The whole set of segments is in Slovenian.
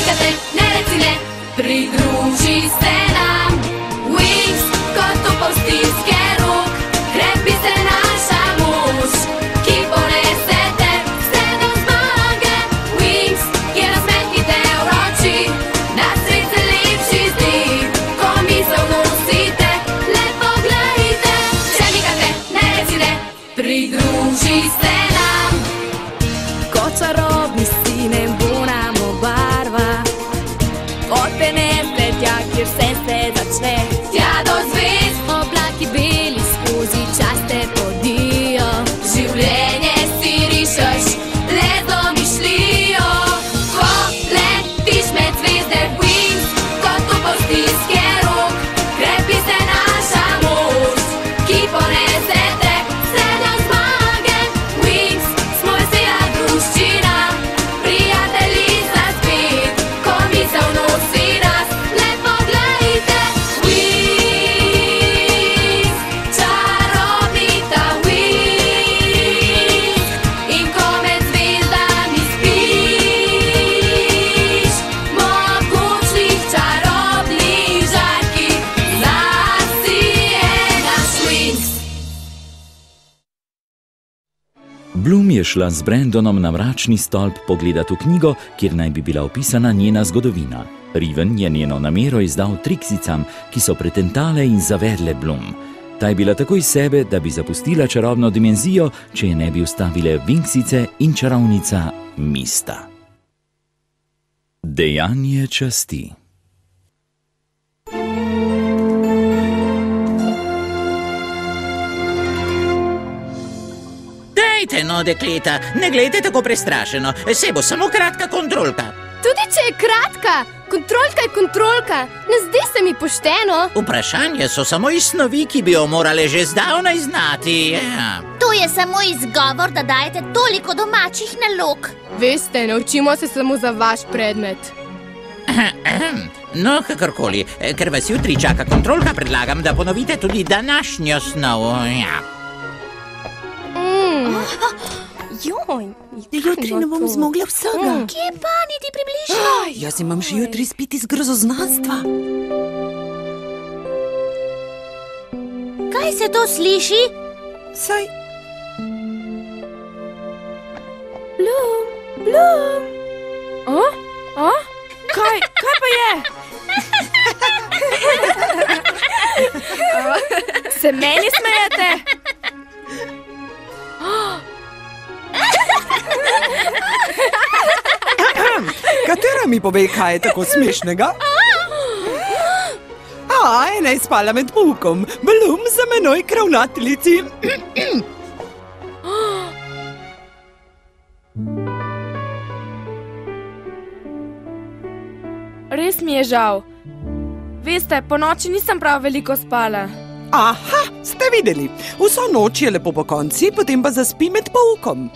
Šemikate, ne reci ne, pridruži se nam. Wings, kot topov stiske rok, krepi se naša moč, ki ponese te vse do zmage. Wings, je nasmehite vroči, na svet se lepši zdi, ko misel nosite, le poglejte. Šemikate, ne reci ne, pridruži se nam. Kot čarobni sine bo nam obarva, od penete tja, kjer vse se začne. Tja do zvezd, Oblaki beli skozi čas te podijo. življenje si rišeš, le z domišljijo. Ko letiš med zvezde, Wings, kot topov stiske rok, krepi se naša moč, ki ponese te vse do zmage. Wings, smo vesela druščina, prijatelji za spet, ko misel nosi nas, le poglejte. Wings, čarobni ta Wings, in ko med zvezdami spiš, mogočnih čarobnih žarki, zasije naš Wings. Bloom je šla z Brandonom na mračni stolp pogledat v knjigo, kjer naj bi bila opisana njena zgodovina. Riven je njeno namero izdal triksicam, ki so pretentale in zavedle Bloom. Ta je bila takoj sebe, da bi zapustila čarobno dimenzijo, če je ne bi ustavile Wingsice in čarovnica Mista. Dejanje časti. Dajte no, dekleta, ne gledajte tako prestrašeno, saj bo samo kratka kontrolka. Tudi če je kratka, kontrolka je kontrolka. Ne zdi se mi pošteno. Vprašanje so samo iz snovi, ki bi jo morale že zdavnaj znati. Ja. To je samo izgovor, da dajete toliko domačih nalog. Veste, ne učimo se samo za vaš predmet. No, kakorkoli, ker vas jutri čaka kontrolka, predlagam, da ponovite tudi današnjo snov. Ja. Joj, Jutri ne bom zmogla vsega. Kje pa, niti približno? Jaz imam že jutri spiti iz grozoznanstva. Kaj se to sliši? Saj, Bloom. Kaj pa je? Se meni smejete? katera mi pove, kaj je tako smešnega? Ena je spala med poukom. Bloom za menoj kravnateljici. Res mi je žal. Veste, po noči nisem prav veliko spala. Aha, ste videli. Vso noč je lepo pokonci, potem pa zaspi med poukom.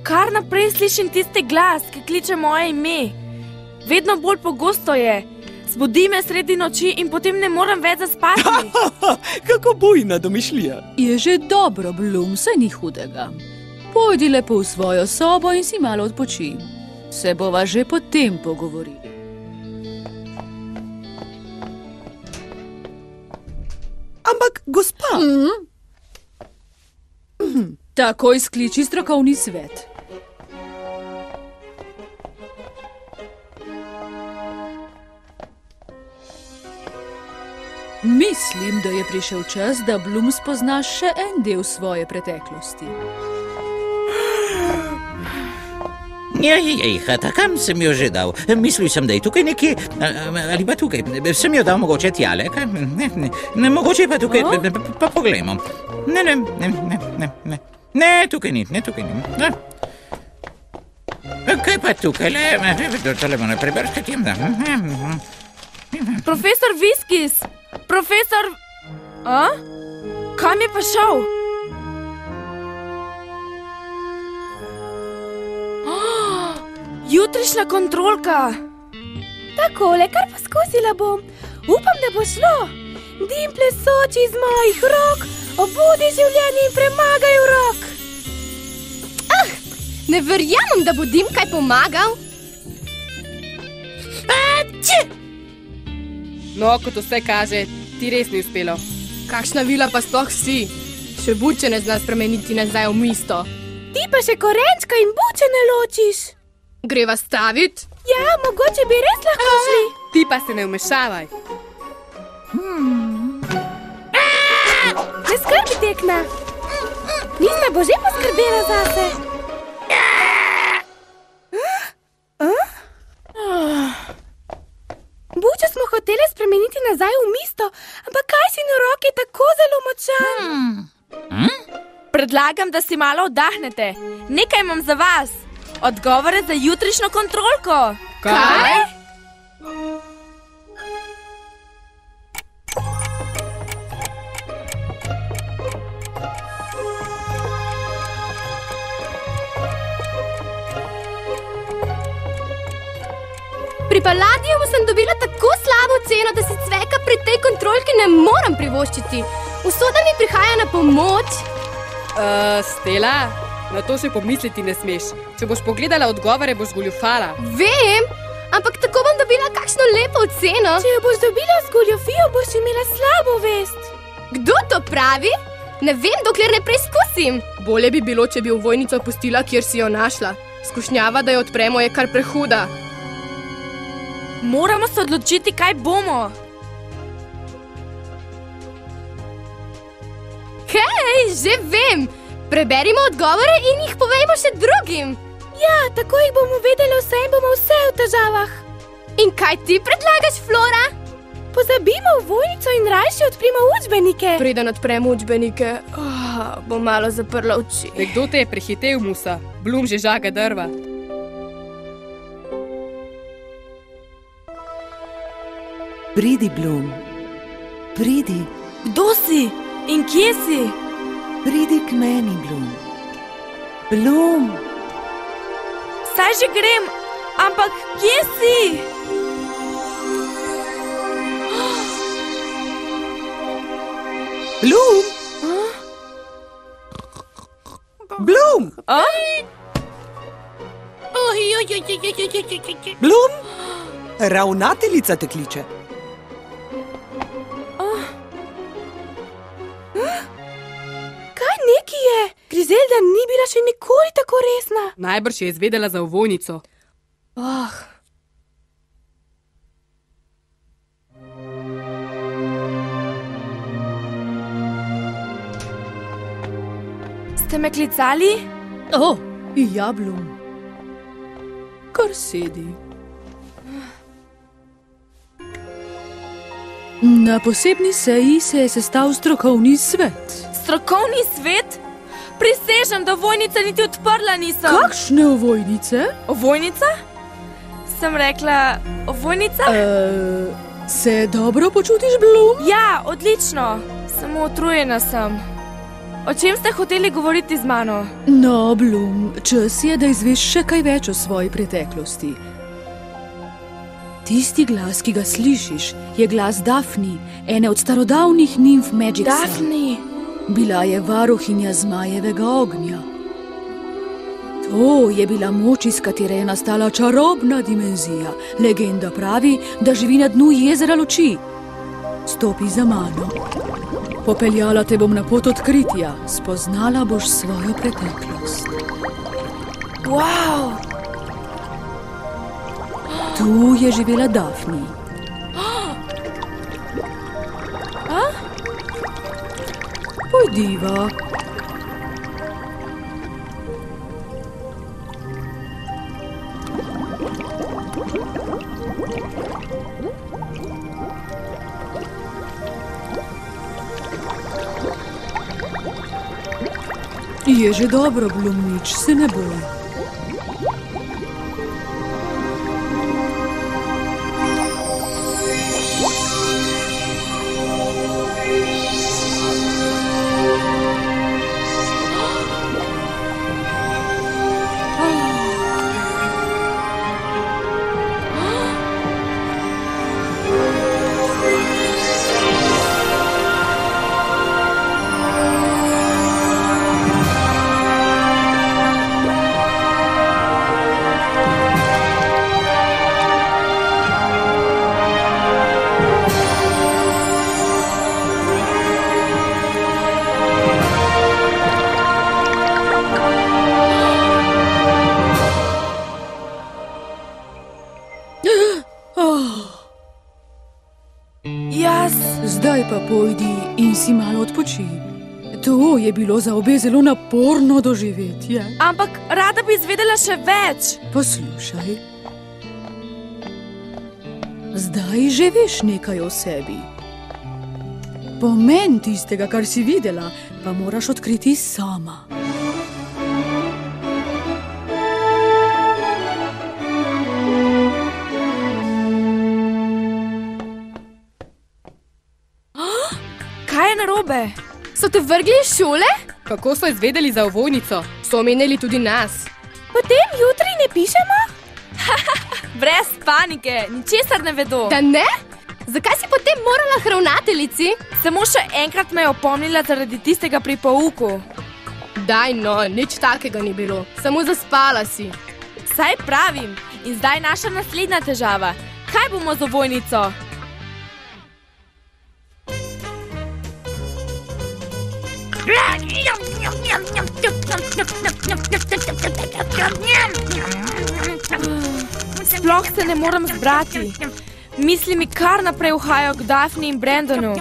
Kar naprej slišim tisti glas, ki kliče moje ime. Vedno bolj pogosto je. Zbudi me sredi noči in potem ne morem več zaspati. Kako bujna domišljija. Je že dobro, Bloom, saj ni hudega. Pojdi lepo v svojo sobo in si malo odpoči. Se bova že potem pogovorili. Ampak, gospa... Takoj skliči strokovni svet. Mislim, da je prišel čas, da Bloom spoznaš še en del svoje preteklosti. Hata, kam sem jo že dal? Mislil sem, da je tukaj nekje, ali pa tukaj. Sem jo dal mogoče tjale, mogoče pa tukaj, pa poglejmo. Ne, tukaj ni. Kaj pa tukaj, tole moram prebrskati. Profesor Viskis! Profesor... Kam je pa šel? Jutrišnja kontrolka. Takole, kar poskusila bom. Upam, da bo šlo. Dimple soči iz mojih rok, obudi življenje in premagaj urok. Ne verjamem, da bo dim kaj pomagal. No, kot vse kaže, ti res ni uspelo. Kakšna vila pa sploh si? Še buče ne zna spremeniti nazaj v mesto. Ti pa še korenčka in buče ne ločiš. Greva stavit? Ja, mogoče bi res lahko šli. Ti pa se ne vmešavaj. Ne skrbi, Tekna. Nista bo že poskrbela zase. Bučo smo hoteli spremeniti nazaj v mesto, ampak kaj si na roki tako zelo močan? Predlagam, da si malo oddahnete. Nekaj imam za vas. Odgovore za jutrišnjo kontrolko. Kaj? Pri Palladiumu sem dobila tako slabo ceno, da si cveka pri tej kontrolki ne morem privoščiti. Usoda mi prihaja na pomoč. Stela, na to še pomisliti ne smeš. Če boš pogledala odgovore, boš goljufala. Vem, ampak tako bom dobila kakšno lepo oceno. Če jo boš dobila z goljufijo, boš imela slabo vest. Kdo to pravi? Ne vem, dokler ne preizkusim. Bolje bi bilo, če bi ovojnico pustila, kjer si jo našla. Skušnjava, da jo odpremo, je kar prehuda. Moramo se odločiti, kaj bomo. Hej, že vem! Preberimo odgovore in jih povejmo še drugim. Ja, tako jih bomo vedeli vse in bomo vse v težavah. In kaj ti predlagaš, Flora? Pozabimo ovojnico in rajši odprimo učbenike. Preden odpremo učbenike, bom malo zaprla oči. Nekdo te je prehitel, Musa. Bloom že žaga drva. Pridi, Bloom. Pridi. Kdo si? In kje si? Pridi k meni, Bloom. Bloom. Saj že grem, ampak kje si? Bloom. Bloom. Bloom. Ravnateljica te kliče. Kaj neki je? Grizelda ni bila še nikoli tako resna. Najbrž je izvedela za ovojnico. Ste me klicali? Ja, Bloom. Kar sedi. Na posebni seji se je sestal strokovni svet. Strokovni svet? Prisežem, da ovojnice niti odprla nisem. Kakšne ovojnice? Ovojnica? Sem rekla, ovojnica? Se dobro počutiš, Bloom? Ja, odlično. Samo utrujena sem. O čem ste hoteli govoriti z mano? No, Bloom, čas je, da izveš še kaj več o svoji preteklosti. Tisti glas, ki ga slišiš, je glas Daphne, ene od starodavnih nimf Magixa. Daphne! Bila je varuhinja zmajevega ognja. To je bila moč, iz katere je nastala čarobna dimenzija. Legenda pravi, da živi na dnu jezera luči. Stopi za mano. Popeljala te bom na pot odkritja. Spoznala boš svojo preteklost. Wow! Tu je živela Daphne. Pojdiva. Je že dobro, Bloom, nič se ne boj. Zdaj pa pojdi in si malo odpoči. To je bilo za obe zelo naporno doživetje. Ampak rada bi izvedela še več. Poslušaj. Zdaj že veš nekaj o sebi. Pomen tistega, kar si videla, pa moraš odkriti sama. Kaj je narobe? So te vrgli iz šole? Kako so izvedeli za ovojnico? So omenili tudi nas. Potem jutri ne pišemo? Brez panike, ničesar ne vedo. Da ne? Zakaj si potem morala k ravnateljici? Samo še enkrat me je opomnila zaradi tistega pri pouku. Daj no, nič takega ni bilo. Samo zaspala si. Saj pravim. In zdaj naša naslednja težava. Kaj bomo z ovojnico? Sploh se ne morem zbrati. Misli mi kar naprej uhajajo k Daphni in Brandonu.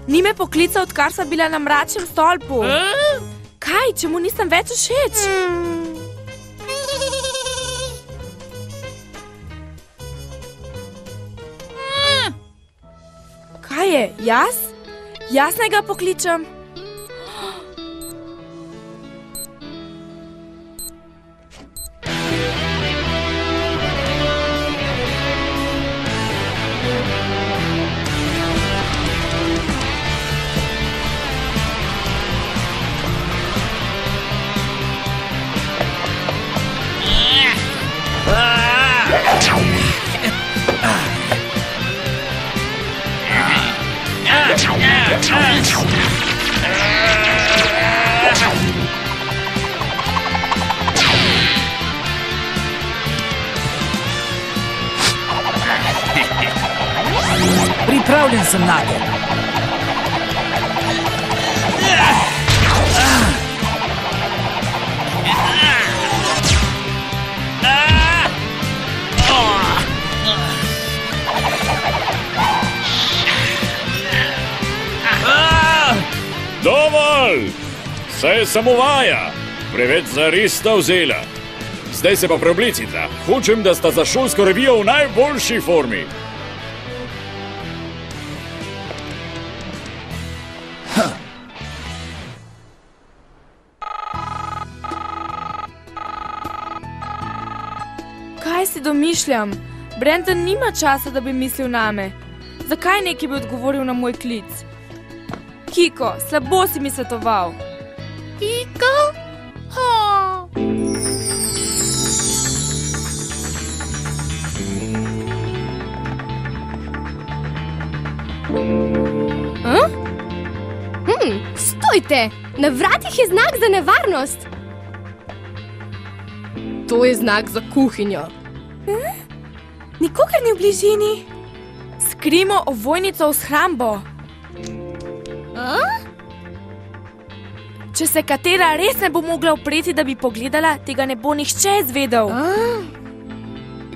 Ni me poklical, odkar sva bila na mračnem stolpu. Kaj, če mu nisem več všeč? Kaj je, jaz? Jaz naj ga pokličem? Pripravljen sem na to. Dovolj! Saj je samo vaja. Preveč zares sta vzela. Zdaj se pa preoblecita. Hočem, da sta za šolsko revijo v najboljši formi. Kaj si domišljam? Brandon nima časa, da bi mislil name. Zakaj neki bi odgovoril na moj klic? Kiko, slabo si mi svetoval. Kiko? Stojte! Na vratih je znak za nevarnost. To je znak za kuhinjo. Nikogar ni v bližini. Skrimo ovojnico v shrambo. Če se katera res ne bo mogla upreti, da bi pogledala, tega ne bo nihče izvedel.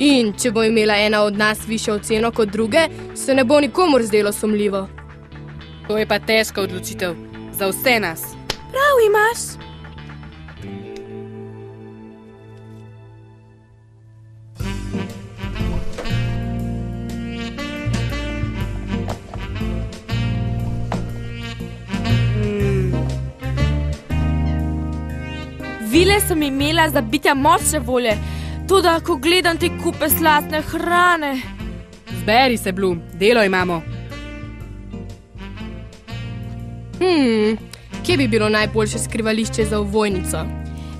In če bo imela ena od nas višjo oceno kot druge, se ne bo nikomur zdelo sumljivo. To je pa težka odločitev. Za vse nas. Prav imaš. Vile sem imela za bitja močne volje, toda ko gledam te kupe slastne hrane. Zberi se, Bloom, delo imamo. Kje bi bilo najboljše skrivališče za ovojnico?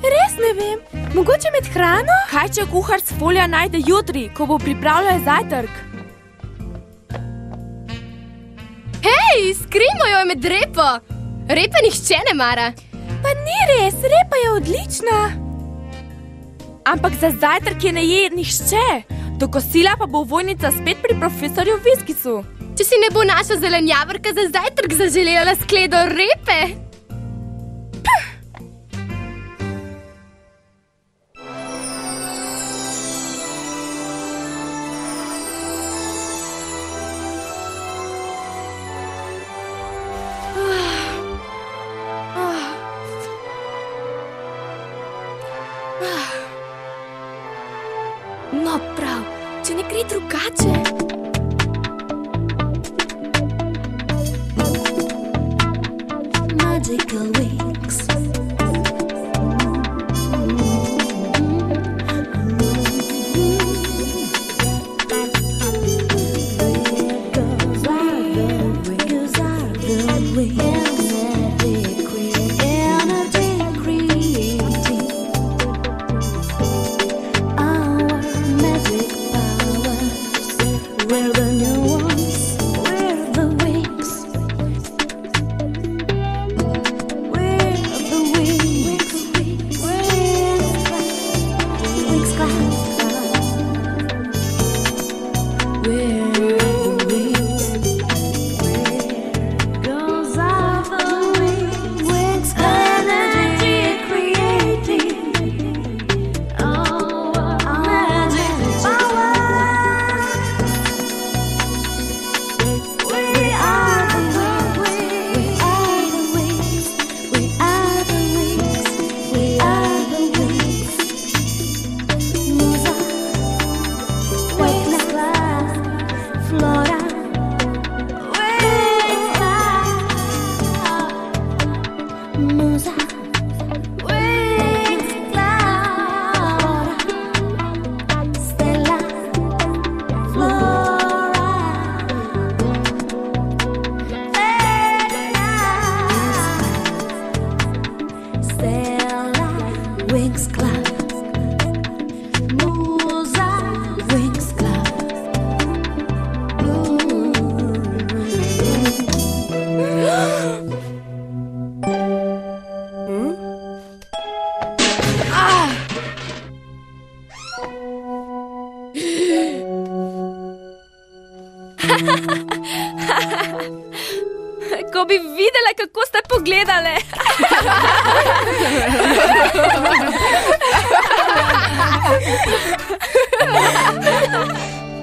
Res ne vem. Mogoče med hrano? Kaj, če kuhar s folija najde jutri, ko bo pripravljal zajtrk? Hej, skrimo jo je med repo. Repa nihče ne mara. Pa ni res, repa je odlična. Ampak za zajtrk je ne je nihče. Do kosila pa bo ovojnica spet pri profesorju Viskisu. Če si ne bo naša zelenjavrka za zajtrk zaželela skledo repe. če ne gre drugače. Magical wings. Ko bi videla, kako ste pogledale.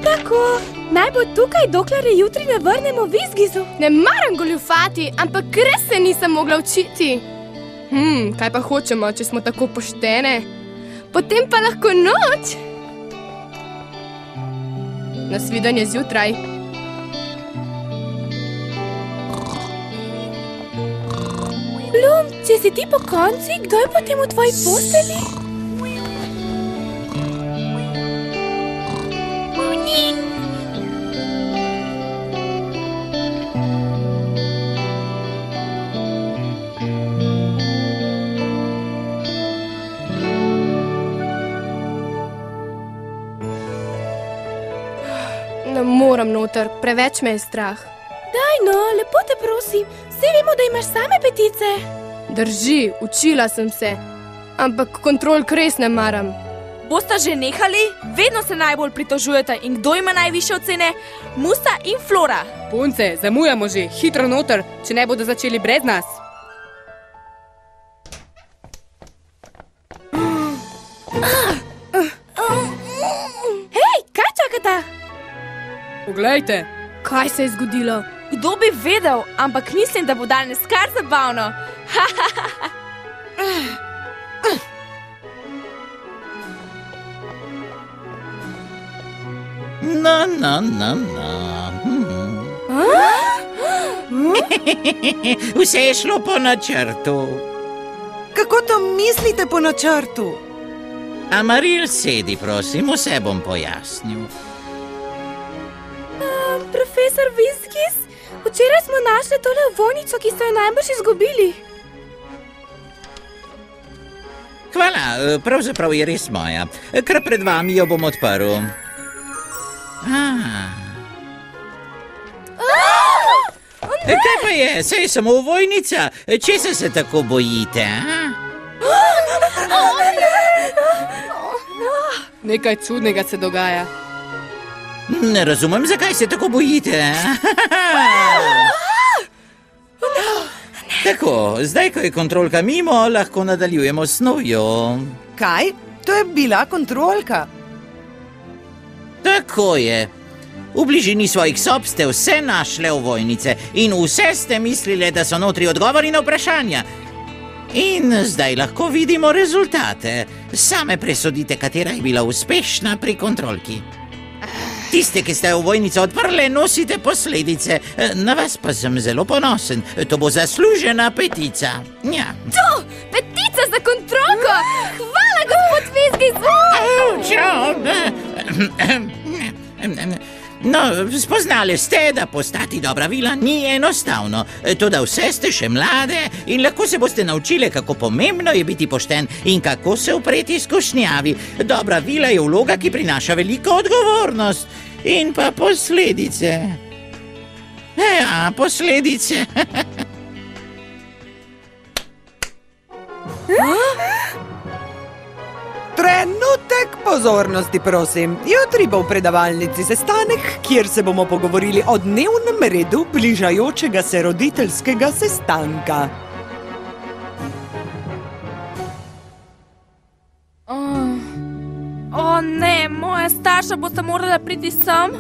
Tako, naj bo tukaj, dokler je jutri ne vrnemo Vizgizu. Ne maram goljufati, ampak res se nisem mogla učiti. Kaj pa hočemo, če smo tako poštene? Potem pa lahko noč. Nasvidenje zjutraj. Blum, če si ti po konci, kdo je potem v tvoji postelji? Ne moram noter, preveč me je strah. Daj no, lepo te prosim, vsi vemo, da imaš same petice. Drži, učila sem se, ampak kontrolk res ne maram. Bosta že nehali? Vedno se najbolj pritožujete in kdo ima najvišje ocene? Musa in Flora. Punce, zamujamo že, hitro noter, če ne bodo začeli brez nas. Hej, kaj čakata? Poglejte. Kaj se je zgodilo? Kdo bi vedel, ampak mislim, da bo danes kar zabavno. Vse je šlo po načrtu. Kako to mislite po načrtu? Amaril, sedi, prosim, vse bom pojasnil. Profesor Vizgis, včeraj smo našli tole ovojnico, ki ste jo najbolj izgubili. Hvala, pravzaprav je res moja. Kar pred vami jo bom odprl. Kaj pa je? Saj je samo ovojnica. Česa se tako bojite? Nekaj čudnega se dogaja. Ne razumem, zakaj se tako bojite. Tako, zdaj, ko je kontrolka mimo, lahko nadaljujemo s snovjo. Kaj? To je bila kontrolka. Tako je. V bližini svojih sob ste vse našle ovojnice in vse ste mislile, da so notri odgovori na vprašanja. In zdaj lahko vidimo rezultate. Same presodite, katera je bila uspešna pri kontrolki. Tiste, ki ste ovojnico odprle, nosite posledice. Na vas pa sem zelo ponosen. To bo zaslužena petica. Ja. To, petica za kontrolko! Hvala, gospod Vizgis! No, spoznali ste, da postati dobra vila ni enostavno. Toda vse ste še mlade in lahko se boste naučili, kako pomembno je biti pošten in kako se upreti skušnjavi. Dobra vila je vloga, ki prinaša veliko odgovornost in pa posledice. Ja, posledice. Trenutek pozornosti, prosim. Jutri bo v predavalnici sestanek, kjer se bomo pogovorili o dnevnem redu bližajočega se roditeljskega sestanka. O ne, moja starša bosta morala priti sem.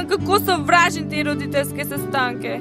Kako sovražim te roditeljske sestanke.